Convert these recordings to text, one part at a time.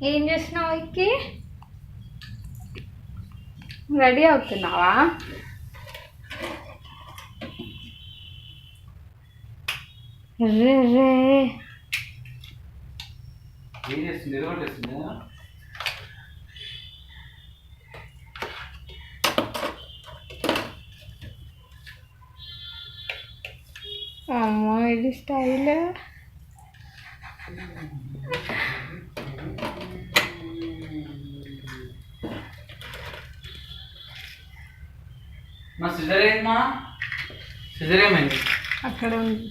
ఏం చేస్తున్నావు ఇక్కి? రెడీ అవుతున్నావా? రే రే అమ్మో ఇది స్టైల్. మా సిజర్ ఏంటమ్మా? సిజర్ ఏమైంది? అక్కడ ఉంది.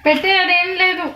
పెట్టే అదేం లేదు.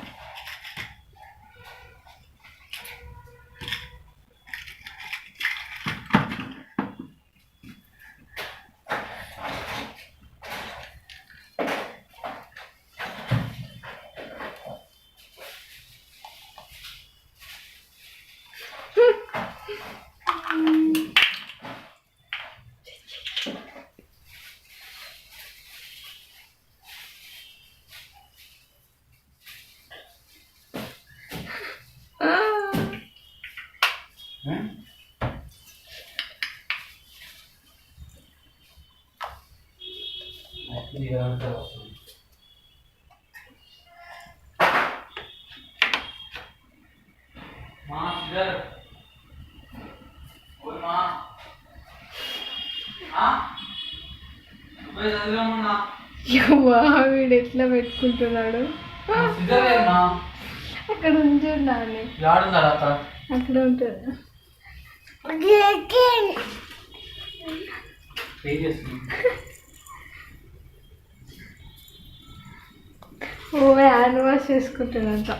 వీడు ఎట్లా పెట్టుకుంటున్నాడు. అక్కడ ఉంచున్నాను. అక్కడ ఉంటుంది. ఓ హ్యాండ్ వాష్ చేసుకుంటున్నంత.